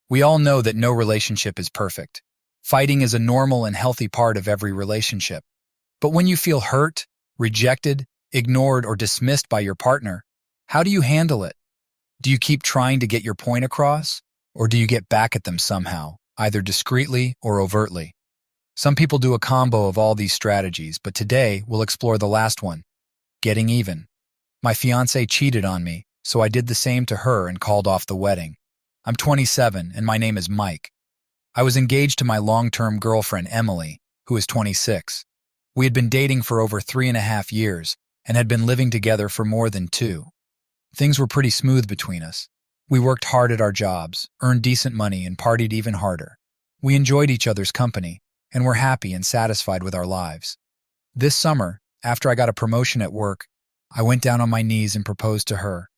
We all know that no relationship is perfect. Fighting is a normal and healthy part of every relationship. But when you feel hurt, rejected, ignored, or dismissed by your partner, how do you handle it? Do you keep trying to get your point across? Or do you get back at them somehow, either discreetly or overtly? Some people do a combo of all these strategies, but today we'll explore the last one, getting even. My fiancée cheated on me, so I did the same to her and called off the wedding. I'm 27 and my name is Mike. I was engaged to my long-term girlfriend, Emily, who is 26. We had been dating for over 3.5 years and had been living together for more than 2. Things were pretty smooth between us. We worked hard at our jobs, earned decent money, and partied even harder. We enjoyed each other's company and were happy and satisfied with our lives. This summer, after I got a promotion at work, I went down on my knees and proposed to her.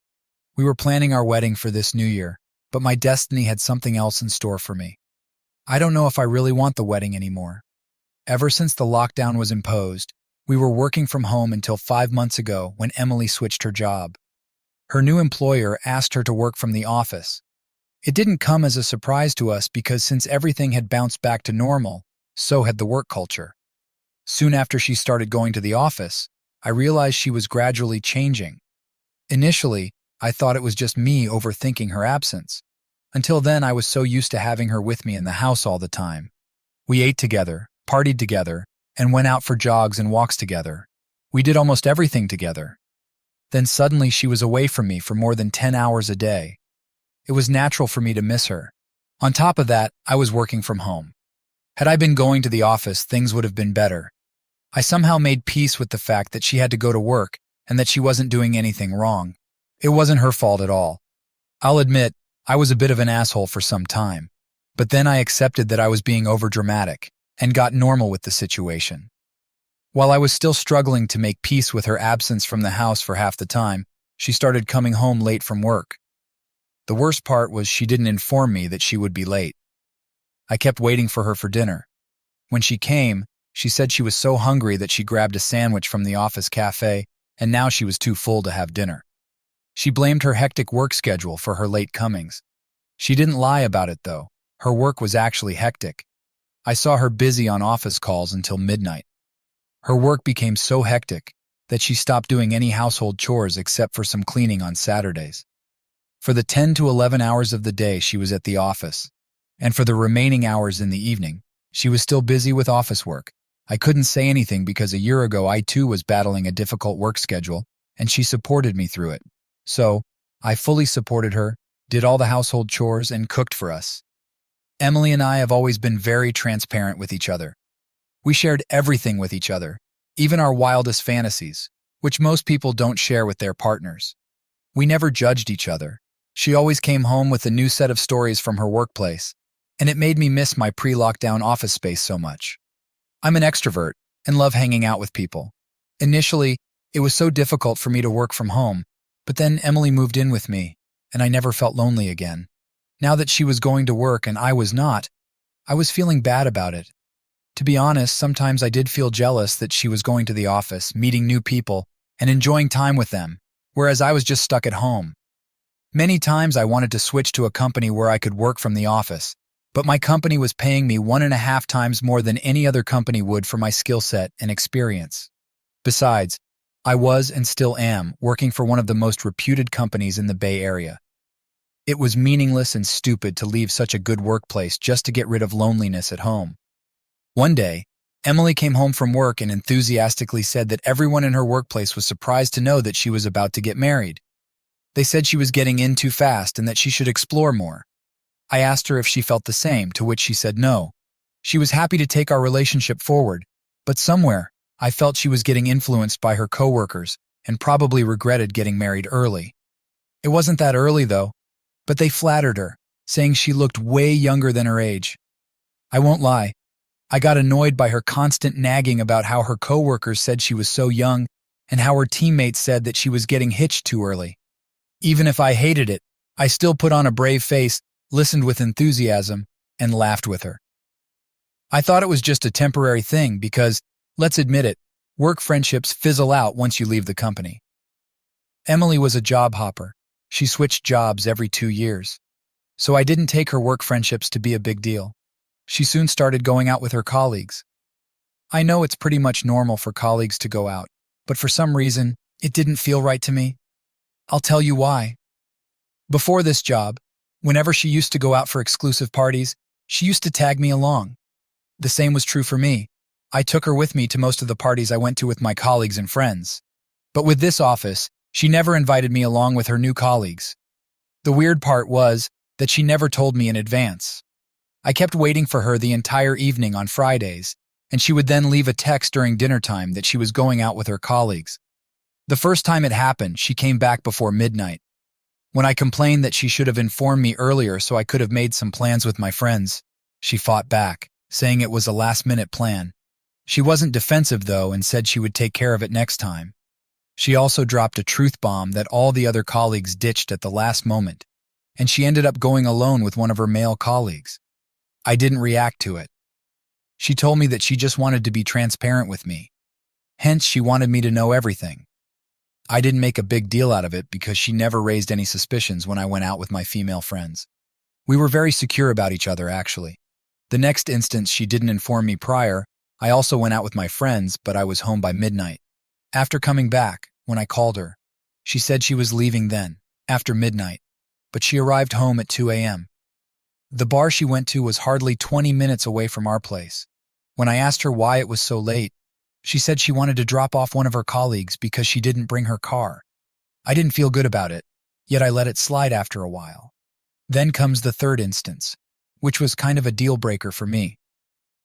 We were planning our wedding for this new year, but my destiny had something else in store for me. I don't know if I really want the wedding anymore. Ever since the lockdown was imposed, we were working from home until 5 months ago when Emily switched her job. Her new employer asked her to work from the office. It didn't come as a surprise to us because since everything had bounced back to normal, so had the work culture. Soon after she started going to the office, I realized she was gradually changing. Initially, I thought it was just me overthinking her absence. Until then, I was so used to having her with me in the house all the time. We ate together, partied together, and went out for jogs and walks together. We did almost everything together. Then suddenly she was away from me for more than 10 hours a day. It was natural for me to miss her. On top of that, I was working from home. Had I been going to the office, things would have been better. I somehow made peace with the fact that she had to go to work and that she wasn't doing anything wrong. It wasn't her fault at all. I'll admit, I was a bit of an asshole for some time, but then I accepted that I was being overdramatic and got normal with the situation. While I was still struggling to make peace with her absence from the house for half the time, she started coming home late from work. The worst part was she didn't inform me that she would be late. I kept waiting for her for dinner. When she came, she said she was so hungry that she grabbed a sandwich from the office cafe, and now she was too full to have dinner. She blamed her hectic work schedule for her late comings. She didn't lie about it, though. Her work was actually hectic. I saw her busy on office calls until midnight. Her work became so hectic that she stopped doing any household chores except for some cleaning on Saturdays. For the 10 to 11 hours of the day, she was at the office, and for the remaining hours in the evening, she was still busy with office work. I couldn't say anything because a year ago I too was battling a difficult work schedule, and she supported me through it. So, I fully supported her, did all the household chores, and cooked for us. Emily and I have always been very transparent with each other. We shared everything with each other, even our wildest fantasies, which most people don't share with their partners. We never judged each other. She always came home with a new set of stories from her workplace, and it made me miss my pre-lockdown office space so much. I'm an extrovert and love hanging out with people. Initially, it was so difficult for me to work from home, but then Emily moved in with me, and I never felt lonely again. Now that she was going to work and I was not, I was feeling bad about it. To be honest, sometimes I did feel jealous that she was going to the office, meeting new people, and enjoying time with them, whereas I was just stuck at home. Many times I wanted to switch to a company where I could work from the office, but my company was paying me 1.5 times more than any other company would for my skill set and experience. Besides, I was and still am working for one of the most reputed companies in the Bay Area. It was meaningless and stupid to leave such a good workplace just to get rid of loneliness at home. One day, Emily came home from work and enthusiastically said that everyone in her workplace was surprised to know that she was about to get married. They said she was getting in too fast and that she should explore more. I asked her if she felt the same, to which she said no. She was happy to take our relationship forward, but somewhere, I felt she was getting influenced by her coworkers and probably regretted getting married early. It wasn't that early, though, but they flattered her, saying she looked way younger than her age. I won't lie, I got annoyed by her constant nagging about how her coworkers said she was so young and how her teammates said that she was getting hitched too early. Even if I hated it, I still put on a brave face, listened with enthusiasm, and laughed with her. I thought it was just a temporary thing because, let's admit it, work friendships fizzle out once you leave the company. Emily was a job hopper. She switched jobs every 2 years. so I didn't take her work friendships to be a big deal. She soon started going out with her colleagues. I know it's pretty much normal for colleagues to go out, but for some reason, it didn't feel right to me. I'll tell you why. Before this job, whenever she used to go out for exclusive parties, she used to tag me along. The same was true for me. I took her with me to most of the parties I went to with my colleagues and friends. But with this office, she never invited me along with her new colleagues. The weird part was that she never told me in advance. I kept waiting for her the entire evening on Fridays, and she would then leave a text during dinner time that she was going out with her colleagues. The first time it happened, she came back before midnight. When I complained that she should have informed me earlier so I could have made some plans with my friends, she fought back, saying it was a last-minute plan. She wasn't defensive, though, and said she would take care of it next time. She also dropped a truth bomb that all the other colleagues ditched at the last moment, and she ended up going alone with one of her male colleagues. I didn't react to it. She told me that she just wanted to be transparent with me. Hence, she wanted me to know everything. I didn't make a big deal out of it because she never raised any suspicions when I went out with my female friends. We were very secure about each other, actually. The next instance, she didn't inform me prior. I also went out with my friends, but I was home by midnight. After coming back, when I called her, she said she was leaving then, after midnight, but she arrived home at 2 a.m. The bar she went to was hardly 20 minutes away from our place. When I asked her why it was so late, she said she wanted to drop off one of her colleagues because she didn't bring her car. I didn't feel good about it, yet I let it slide after a while. Then comes the third instance, which was kind of a deal breaker for me.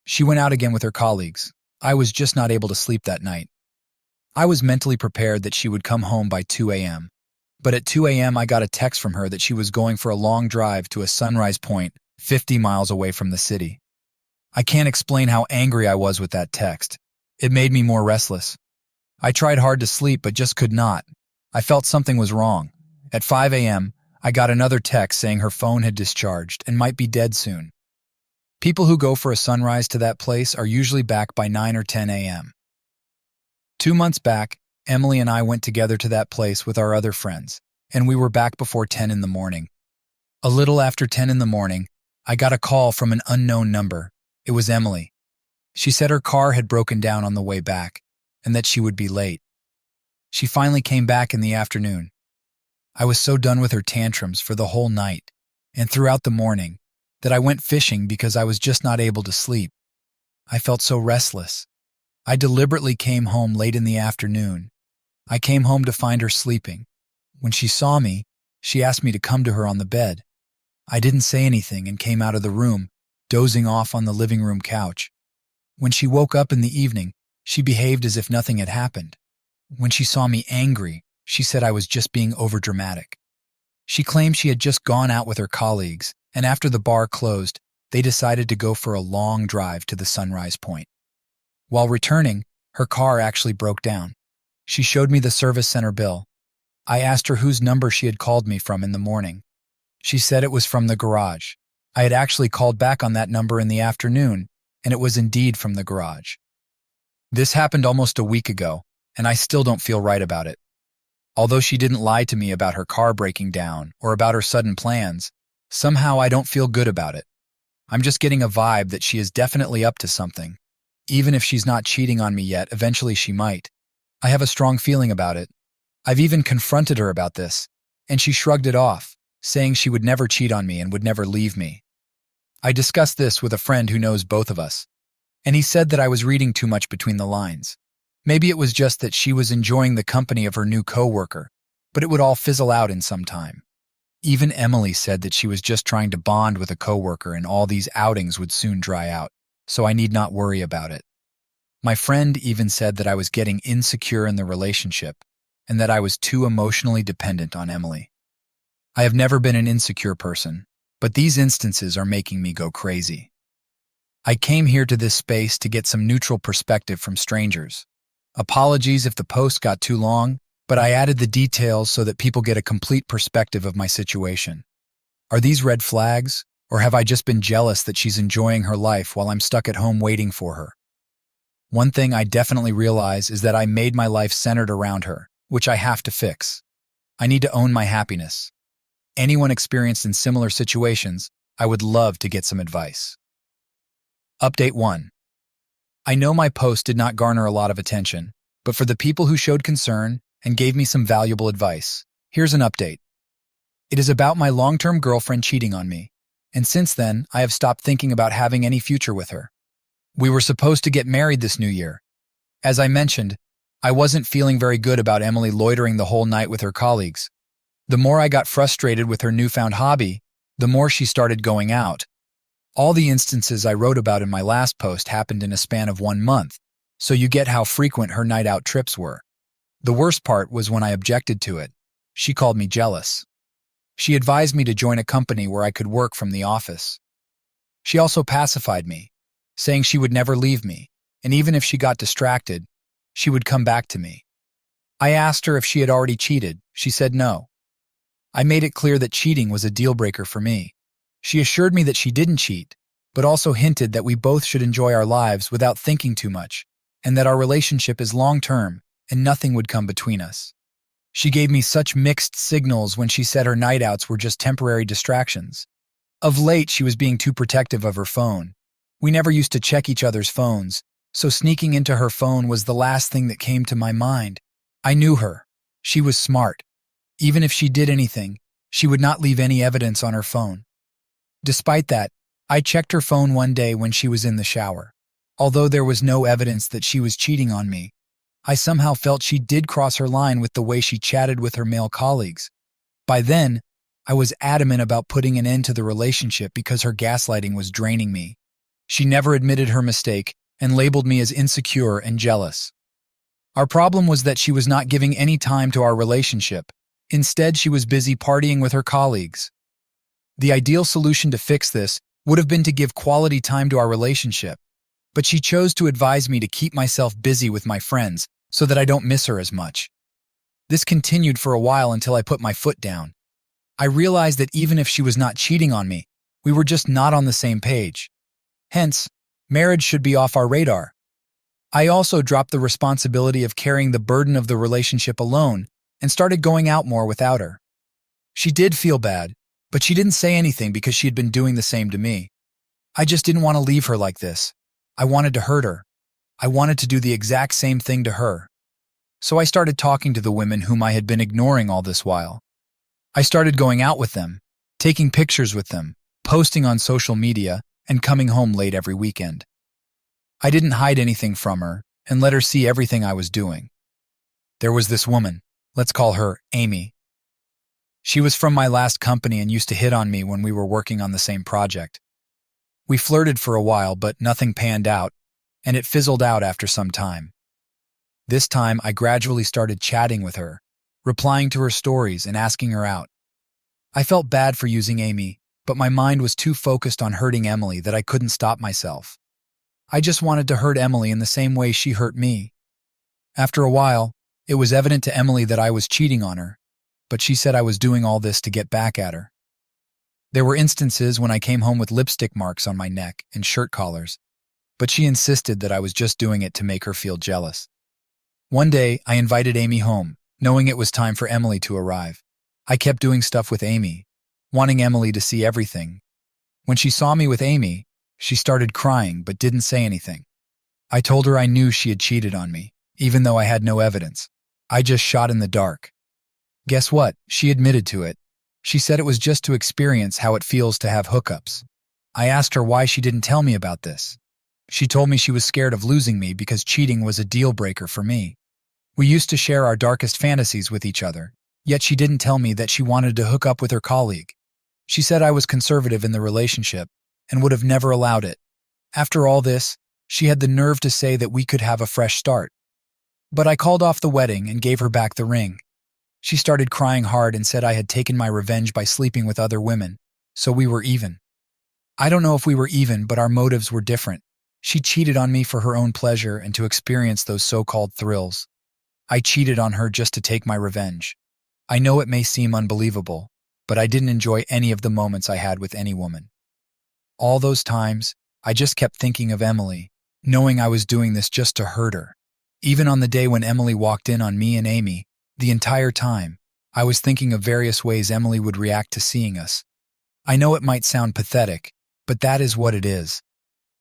She went out again with her colleagues. I was just not able to sleep that night. I was mentally prepared that she would come home by 2 a.m. But at 2 a.m. I got a text from her that she was going for a long drive to a sunrise point 50 miles away from the city. I can't explain how angry I was with that text. It made me more restless. I tried hard to sleep but just could not. I felt something was wrong. At 5 a.m., I got another text saying her phone had discharged and might be dead soon. People who go for a sunrise to that place are usually back by 9 or 10 a.m. 2 months back, Emily and I went together to that place with our other friends, and we were back before 10 in the morning. A little after 10 in the morning, I got a call from an unknown number. It was Emily. She said her car had broken down on the way back, and that she would be late. She finally came back in the afternoon. I was so done with her tantrums for the whole night, and throughout the morning, that I went fishing because I was just not able to sleep. I felt so restless. I deliberately came home late in the afternoon. I came home to find her sleeping. When she saw me, she asked me to come to her on the bed. I didn't say anything and came out of the room, dozing off on the living room couch. When she woke up in the evening, she behaved as if nothing had happened. When she saw me angry, she said I was just being overdramatic. She claimed she had just gone out with her colleagues, and after the bar closed, they decided to go for a long drive to the sunrise point. While returning, her car actually broke down. She showed me the service center bill. I asked her whose number she had called me from in the morning. She said it was from the garage. I had actually called back on that number in the afternoon, and it was indeed from the garage. This happened almost a week ago, and I still don't feel right about it. Although she didn't lie to me about her car breaking down or about her sudden plans, somehow I don't feel good about it. I'm just getting a vibe that she is definitely up to something. Even if she's not cheating on me yet, eventually she might. I have a strong feeling about it. I've even confronted her about this, and she shrugged it off, saying she would never cheat on me and would never leave me. I discussed this with a friend who knows both of us, and he said that I was reading too much between the lines. Maybe it was just that she was enjoying the company of her new coworker, but it would all fizzle out in some time. Even Emily said that she was just trying to bond with a coworker and all these outings would soon dry out, so I need not worry about it. My friend even said that I was getting insecure in the relationship and that I was too emotionally dependent on Emily. I have never been an insecure person, but these instances are making me go crazy. I came here to this space to get some neutral perspective from strangers. Apologies if the post got too long, but I added the details so that people get a complete perspective of my situation. Are these red flags, or have I just been jealous that she's enjoying her life while I'm stuck at home waiting for her? One thing I definitely realize is that I made my life centered around her, which I have to fix. I need to own my happiness. Anyone experienced in similar situations, I would love to get some advice. Update 1. I know my post did not garner a lot of attention, but for the people who showed concern and gave me some valuable advice, here's an update. It is about my long-term girlfriend cheating on me, and since then, I have stopped thinking about having any future with her. We were supposed to get married this new year. As I mentioned, I wasn't feeling very good about Emily loitering the whole night with her colleagues. The more I got frustrated with her newfound hobby, the more she started going out. All the instances I wrote about in my last post happened in a span of 1 month, so you get how frequent her night-out trips were. The worst part was when I objected to it. She called me jealous. She advised me to join a company where I could work from the office. She also pacified me, saying she would never leave me, and even if she got distracted, she would come back to me. I asked her if she had already cheated. She said no. I made it clear that cheating was a deal-breaker for me. She assured me that she didn't cheat, but also hinted that we both should enjoy our lives without thinking too much, and that our relationship is long-term and nothing would come between us. She gave me such mixed signals when she said her night-outs were just temporary distractions. Of late, she was being too protective of her phone. We never used to check each other's phones, so sneaking into her phone was the last thing that came to my mind. I knew her. She was smart. Even if she did anything, she would not leave any evidence on her phone. Despite that, I checked her phone one day when she was in the shower. Although there was no evidence that she was cheating on me, I somehow felt she did cross her line with the way she chatted with her male colleagues. By then, I was adamant about putting an end to the relationship because her gaslighting was draining me. She never admitted her mistake and labeled me as insecure and jealous. Our problem was that she was not giving any time to our relationship. Instead, she was busy partying with her colleagues. The ideal solution to fix this would have been to give quality time to our relationship, but she chose to advise me to keep myself busy with my friends so that I don't miss her as much. This continued for a while until I put my foot down. I realized that even if she was not cheating on me, we were just not on the same page. Hence, marriage should be off our radar. I also dropped the responsibility of carrying the burden of the relationship alone and started going out more without her. She did feel bad, but she didn't say anything because she had been doing the same to me. I just didn't want to leave her like this. I wanted to hurt her. I wanted to do the exact same thing to her. So I started talking to the women whom I had been ignoring all this while. I started going out with them, taking pictures with them, posting on social media, and coming home late every weekend. I didn't hide anything from her and let her see everything I was doing. There was this woman. Let's call her Amy. She was from my last company and used to hit on me when we were working on the same project. We flirted for a while, but nothing panned out, and it fizzled out after some time. This time, I gradually started chatting with her, replying to her stories and asking her out. I felt bad for using Amy, but my mind was too focused on hurting Emily that I couldn't stop myself. I just wanted to hurt Emily in the same way she hurt me. After a while, it was evident to Emily that I was cheating on her, but she said I was doing all this to get back at her. There were instances when I came home with lipstick marks on my neck and shirt collars, but she insisted that I was just doing it to make her feel jealous. One day, I invited Amy home, knowing it was time for Emily to arrive. I kept doing stuff with Amy, wanting Emily to see everything. When she saw me with Amy, she started crying but didn't say anything. I told her I knew she had cheated on me, even though I had no evidence. I just shot in the dark. Guess what? She admitted to it. She said it was just to experience how it feels to have hookups. I asked her why she didn't tell me about this. She told me she was scared of losing me because cheating was a deal breaker for me. We used to share our darkest fantasies with each other, yet she didn't tell me that she wanted to hook up with her colleague. She said I was conservative in the relationship and would have never allowed it. After all this, she had the nerve to say that we could have a fresh start. But I called off the wedding and gave her back the ring. She started crying hard and said I had taken my revenge by sleeping with other women, so we were even. I don't know if we were even, but our motives were different. She cheated on me for her own pleasure and to experience those so-called thrills. I cheated on her just to take my revenge. I know it may seem unbelievable, but I didn't enjoy any of the moments I had with any woman. All those times, I just kept thinking of Emily, knowing I was doing this just to hurt her. Even on the day when Emily walked in on me and Amy, the entire time, I was thinking of various ways Emily would react to seeing us. I know it might sound pathetic, but that is what it is.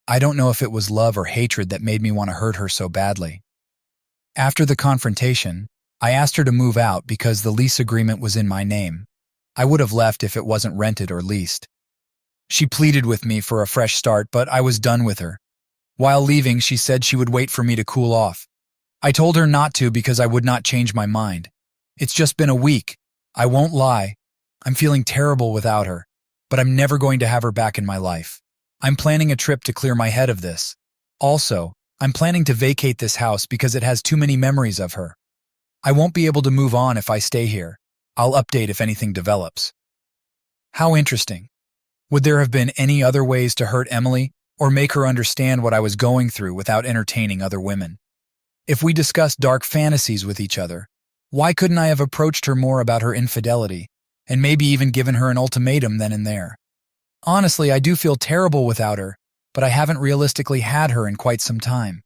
I don't know if it was love or hatred that made me want to hurt her so badly. After the confrontation, I asked her to move out because the lease agreement was in my name. I would have left if it wasn't rented or leased. She pleaded with me for a fresh start, but I was done with her. While leaving, she said she would wait for me to cool off. I told her not to because I would not change my mind. It's just been a week. I won't lie. I'm feeling terrible without her, but I'm never going to have her back in my life. I'm planning a trip to clear my head of this. Also, I'm planning to vacate this house because it has too many memories of her. I won't be able to move on if I stay here. I'll update if anything develops. How interesting. Would there have been any other ways to hurt Emily or make her understand what I was going through without entertaining other women? If we discussed dark fantasies with each other, why couldn't I have approached her more about her infidelity and maybe even given her an ultimatum then and there? Honestly, I do feel terrible without her, but I haven't realistically had her in quite some time.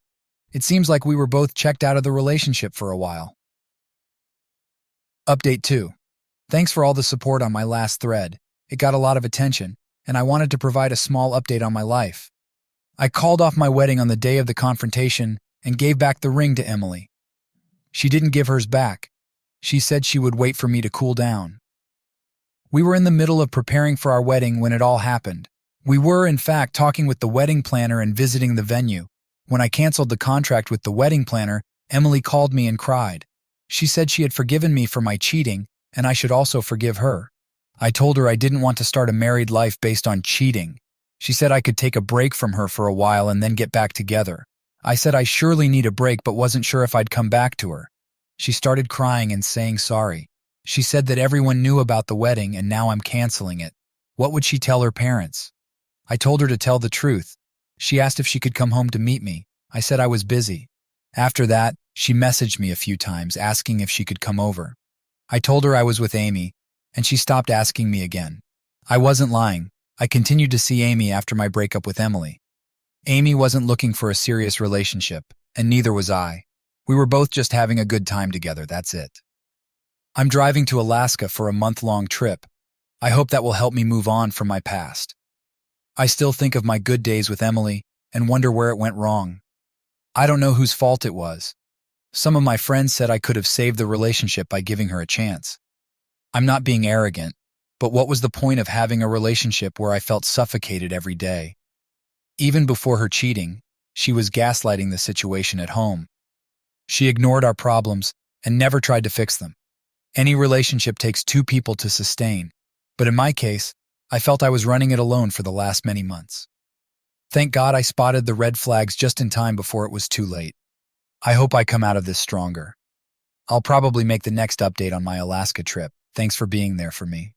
It seems like we were both checked out of the relationship for a while. Update 2. Thanks for all the support on my last thread. It got a lot of attention, and I wanted to provide a small update on my life. I called off my wedding on the day of the confrontation and gave back the ring to Emily. She didn't give hers back. She said she would wait for me to cool down. We were in the middle of preparing for our wedding when it all happened. We were, in fact, talking with the wedding planner and visiting the venue. When I canceled the contract with the wedding planner, Emily called me and cried. She said she had forgiven me for my cheating, and I should also forgive her. I told her I didn't want to start a married life based on cheating. She said I could take a break from her for a while and then get back together. I said I surely need a break but wasn't sure if I'd come back to her. She started crying and saying sorry. She said that everyone knew about the wedding and now I'm canceling it. What would she tell her parents? I told her to tell the truth. She asked if she could come home to meet me. I said I was busy. After that, she messaged me a few times asking if she could come over. I told her I was with Amy, and she stopped asking me again. I wasn't lying. I continued to see Amy after my breakup with Emily. Amy wasn't looking for a serious relationship, and neither was I. We were both just having a good time together, that's it. I'm driving to Alaska for a month-long trip. I hope that will help me move on from my past. I still think of my good days with Emily and wonder where it went wrong. I don't know whose fault it was. Some of my friends said I could have saved the relationship by giving her a chance. I'm not being arrogant, but what was the point of having a relationship where I felt suffocated every day? Even before her cheating, she was gaslighting the situation at home. She ignored our problems and never tried to fix them. Any relationship takes two people to sustain, but in my case, I felt I was running it alone for the last many months. Thank God I spotted the red flags just in time before it was too late. I hope I come out of this stronger. I'll probably make the next update on my Alaska trip. Thanks for being there for me.